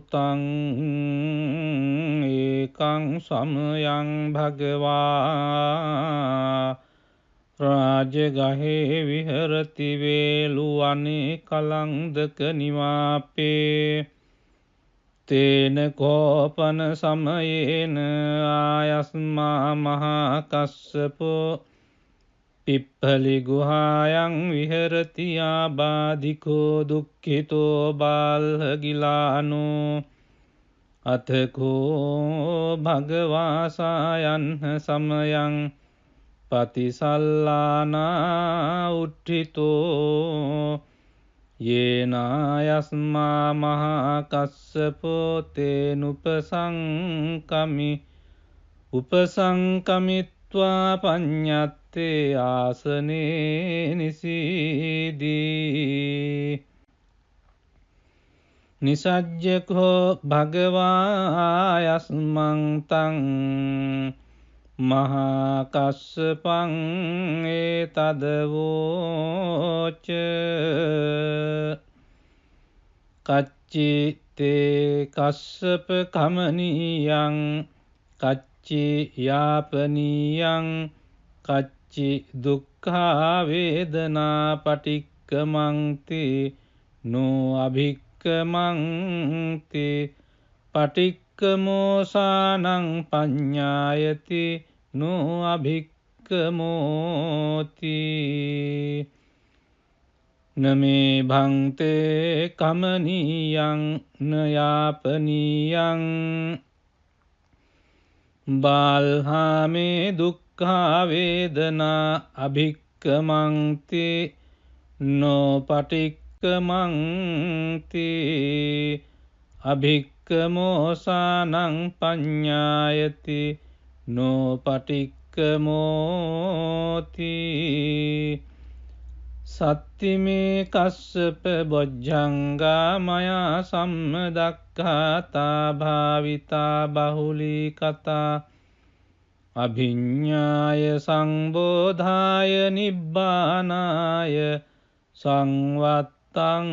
භූතං ඒකං සමයං භගවා රාජගහේ විහරති වේලුවනේ කලන්දක නිවාපේ තේන කෝපන සමයේන ආයස්මා මහා කස්සපෝ පිප්පලි ගුහායන් විහරති ආබාධිකෝ දුක්ඛිතෝ බාල්හගිලානෝ අතකෝ භගවාසායන්හ සමයං පතිසල්ලානා උට්ඨිතෝ යේනායස්මා මහා කස්සපෝ තේනුපසංකමි උපසංකමිත්වා පඤ්ඤත්තේ ආසනේ නිසීදී නිසජ්ජකෝ භගවායස්මං තං මහා කස්සපං ඒතදවෝච කච්චි තේ කස්සප කමනීයං කච්චි යාපනීයං කච්චි දුක්ඛා වේදනා පටික්කමන්ති නෝ අභික්කමන්ති පටික්කමෝසානං පඤ්ඤායති නෝ අභික්කමෝති නමේ භන්තේ කමනීයං නයාපනීයං බාල්හාමේ දුක්ඛා වේදනා අභික්කමන්ති නෝ පටික්කමන්ති අභික්කමෝසානං පඤ්ඤායති නෝ පටික්කමෝති සත්තිමේ කස්සප බොජ්ජංගා මයා සම්මදක්ඛාතා භාවිතා බහුලී කතා අභිඤ්ඤාය සංබෝධාය නිබ්බානාය සංවත්තං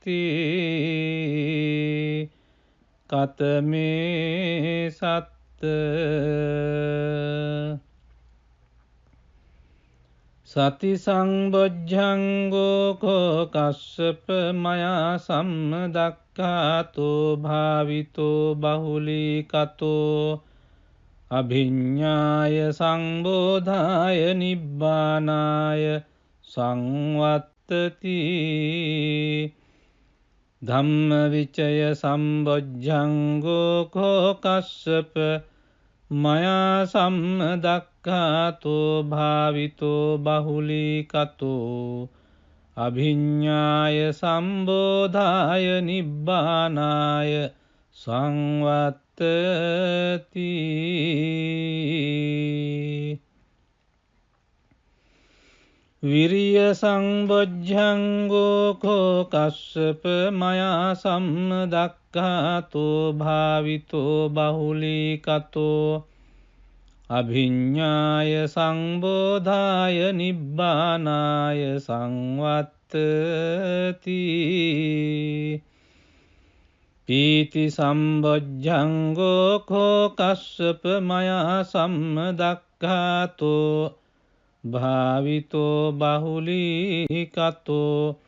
තී කතමේ සත්ත සති සංබොජ්ජංගෝ කෝ කස්සප මයා සම්මදක්ඛාතෝ භාවිතෝ බහුලී කතෝ අභිඤ්ඤාය සංබෝධාය නිබ්බානාය සංවත්තති ධම්මවිචය සම්බොජ්ජංගෝ කෝ කස්සප මයා සම්මදක්ඛාතෝ භාවිතෝ බහුලී කතෝ අභිඤ්ඤාය සම්බෝධාය නිබ්බානාය සංවත්තති විරිය සංබොජ්ජංගෝ කෝ කස්සප මයා සම්මදක්ඛාතෝ භාවිතෝ බහුලී කතෝ අභිඤ්ඤාය සංබෝධාය නිබ්බානාය සංවත්තති පීති සම්බොජ්ජංගෝ කෝ කස්සප මයා සම්මදක්ඛාතෝ භාවිතෝ බහුලී කතෝ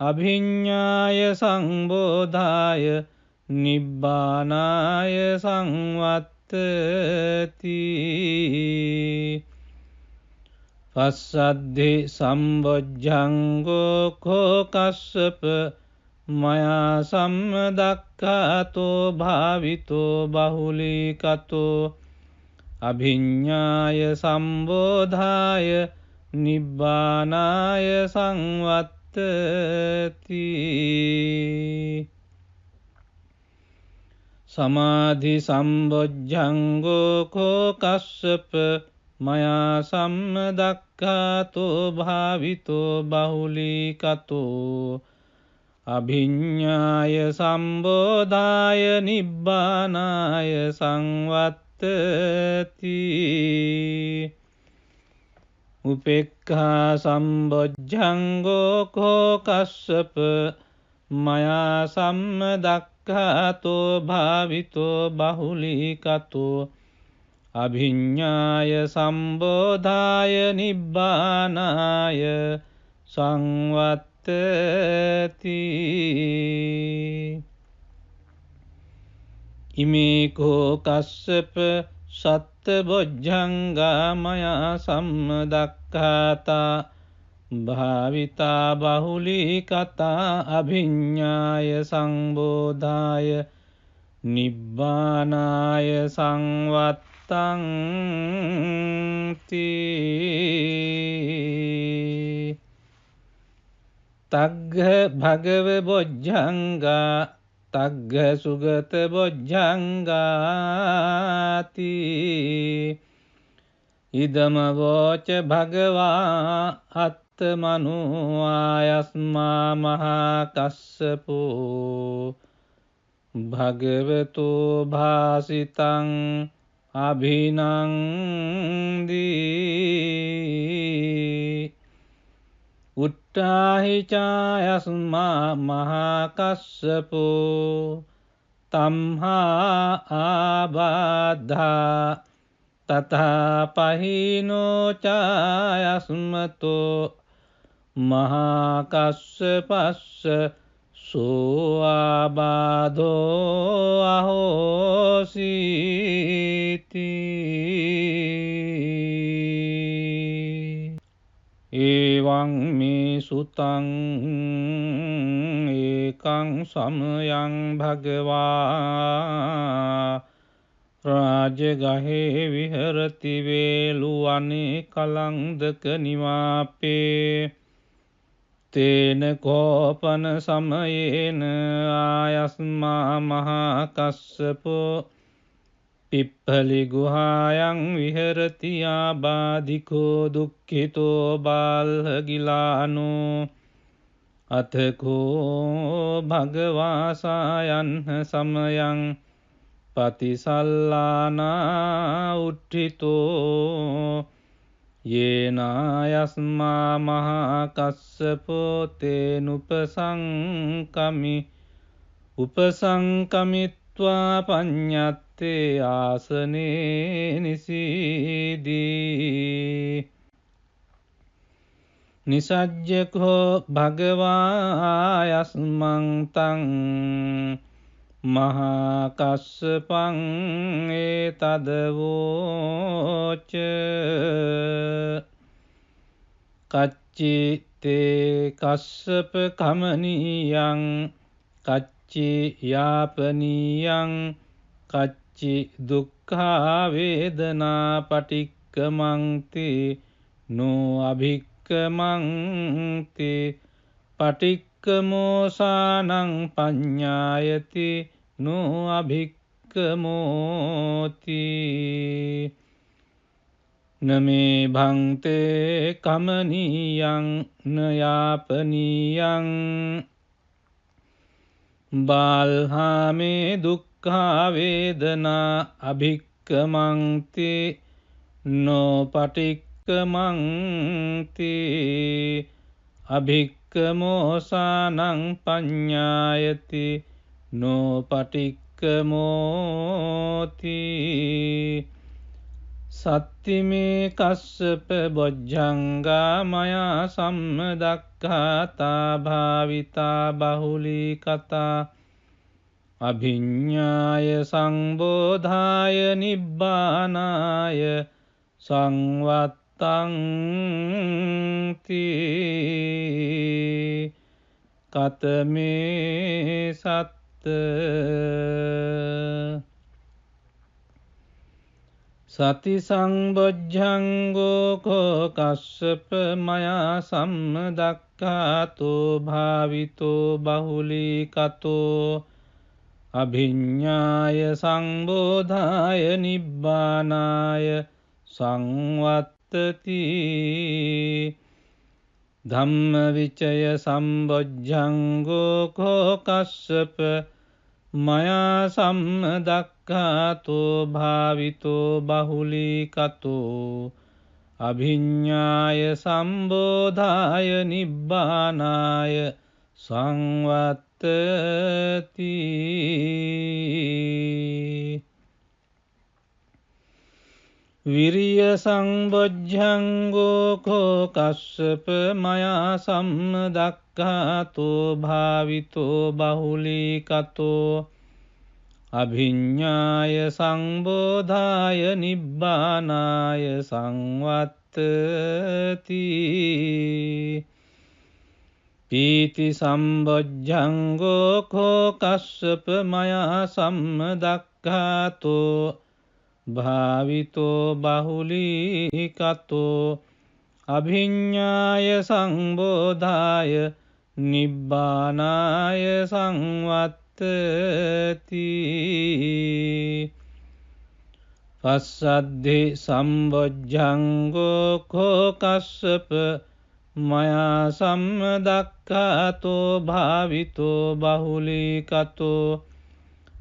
අභිඤ්ඤාය සංබෝධාය නිබ්බානාය සංවත්තති පස්සද්ධි සම්බොජ්ජංගෝ කෝ කස්සප මයා සම්මදක්ඛාතෝ භාවිතෝ බහුලී කතෝ අභිඤ්ඤාය සම්බෝධාය නිබ්බානාය සංවත්තති සමාධි සම්බොජ්ජංගෝ කෝ කස්සප මයා සම්මදක්ඛාතෝ භාවිතෝ බහුලී කතෝ අභිඤ්ඤාය සම්බෝධාය නිබ්බානාය සංවත්තති උපේක්ඛා සම්බොජ්ජංගෝ කෝ කස්සප මයා සම්මදක්ඛාතෝ භාවිතෝ බහුලීකතෝ අභිඤ්ඤාය සම්බෝධාය නිබ්බානාය සංවත්තති ඉමේකෝ කස්සප සත්තබොජ්ජංගා මයා සම්මදක්ඛාතා භාවිතා බහුලීකතා අභිඤ්ඤාය සංබෝධාය නිබ්බානාය සංවත්තං තග්ග භගව බොජ්ජංගා තග්ග සුගත බොජ්ජංගාති ඉදම වෝච භගවා අත්තමනු ආයස්මා මහා කස්සපෝ භගවතු භාසිතං අභිනන්දී උට්ටාහි චායස්මා මහා කස්සපෝ තම්හා ආබාධා තථා පහිනෝ චායස්මතෝ මහා කස්සපස්ස සෝ ආබාධෝ අහෝසීති එවං මේ සුතං ඒකං සමයං භගවා රාජගහේ විහරති වේලුවනේ කලංදක නිවාපේ තේන කෝපන සමයේන ආයස්මා මහා කස්සපෝ පිප්පලි ගුහායන් විහරති ආබාධිකෝ දුක්ඛිතෝ බාල්හගිලානෝ අතකෝ භගවාසායන් සමයං පතිසල්ලානා උට්ඨිතෝ යේනායස්මා මහා කස්සපෝ තේනුපසංකමි උපසංකමිත්වා පඤ්ඤත්තේ ආසනේ නිසීදී නිසජ්ජකෝ භගවායස්මං තං මහා කස්සපං ඒතදවෝච කච්චි තේ කස්සප කමනීයං කච්චි යාපනීයං කච්චි දුක්ඛා වේදනා පටික්කමන්ති නෝ අභික්කමන්ති පටික්කමෝසානං පඤ්ඤායති නෝ අභික්කමෝති නමේ භන්තේ කමනීයං නයාපනීයං බාල්හාමේ දුක්ඛා වේදනා අභික්කමන්ති නෝ පටික්කමන්ති අභික්කමෝසානං පඤ්ඤායති නෝ පටික්කමෝති සත්තිමේ කස්සප බොජ්ජංගා මයා සම්මදක්ඛාතා භාවිතා බහුලීකතා අභිඤ්ඤාය සංබෝධාය නිබ්බානාය සංවත්තං කතමේ සත්ත සති සංබොජ්ජංගෝ කෝ කස්සප මයා සම්මදක්ඛාතෝ භාවිතෝ බහුලීකතෝ අභිඤ්ඤාය සංබෝධාය නිබ්බානාය සංවත්තති ධම්මවිචය සම්බොජ්ජංගෝ කෝ කස්සප මයා සම්මදක්ඛාතෝ භාවිතෝ බහුලීකතෝ අභිඤ්ඤාය සම්බෝධාය නිබ්බානාය සංවත්තති විරිය සම්බොජ්ජංගෝ කෝ කස්සප මයා සම්දක්ඛාතෝ භාවිතෝ බහුලීකතෝ අභිඤ්ඤාය සංබෝධාය නිබ්බානාය සංවත්තති පීති සම්බොජ්ජංගෝ කෝ කස්සප මයා සම්දක්ඛාතෝ භාවිතෝ බහුලීකතෝ අභිඤ්ඤාය සංබෝධාය නිබ්බානාය සංවත්තති පස්සද්ධි සම්බොජ්ජංගෝ කෝ කස්සප මයා සම්දක්ඛාතෝ භාවිතෝ බහුලීකතෝ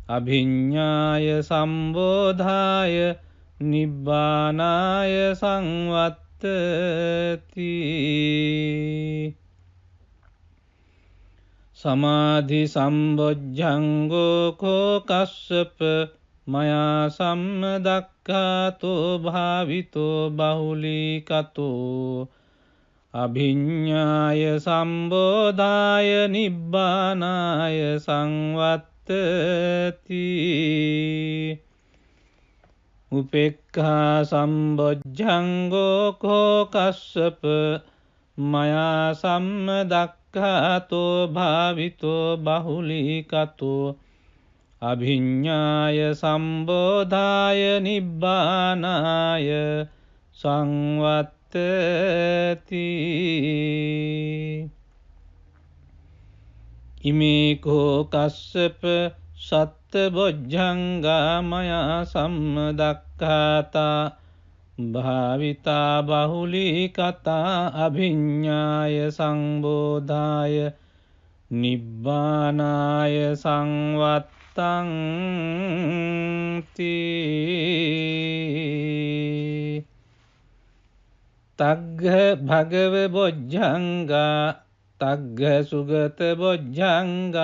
අභිඤ්ඤාය සම්බෝධාය නිබ්බානාය සංවත්තති සමාධි සම්බොජ්ජංගෝ කෝ කස්සප මයා සම්දක්ඛාතෝ භාවිතෝ බහුලීකතෝ අභිඤ්ඤාය සම්බෝධාය නිබ්බානාය සංවත්තති උපේක්ඛා සම්බොජ්ජංගෝ කෝ කස්සප මයා සම්දක්ඛාතෝ භාවිතෝ බහුලීකතෝ අභිඤ්ඤාය සම්බෝධාය නිබ්බානාය සංවත්තති ඉමේ කෝ කස්සප සත්බොජ්ජංගා මයා සම්දක්ඛාතා භාවිතා බහුලීකතා අභිඤ්ඤාය සංබෝධාය නිබ්බානාය සංවත්තංති තග්ග භගව බොජ්ජංගා තග්ග සුගත බොජ්ජංගාති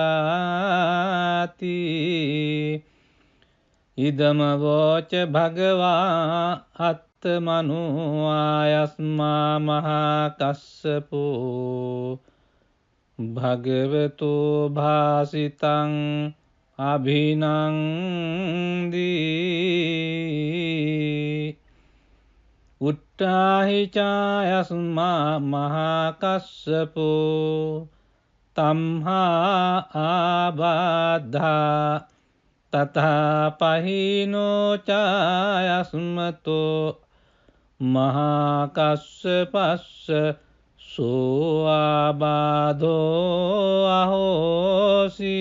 ඉදම වෝච භගවා අත්තමනෝ ආයස්මා මහා කස්සපෝ භගවතු භාසිතං අභිනන්දී උට්ඨාහි චායස්මා මහා කස්සපෝ තම්හා ආබාධා තථා පහිනෝ චායස්මතෝ මහා කස්සපස්ස සෝ ආබාධෝ අහෝසීති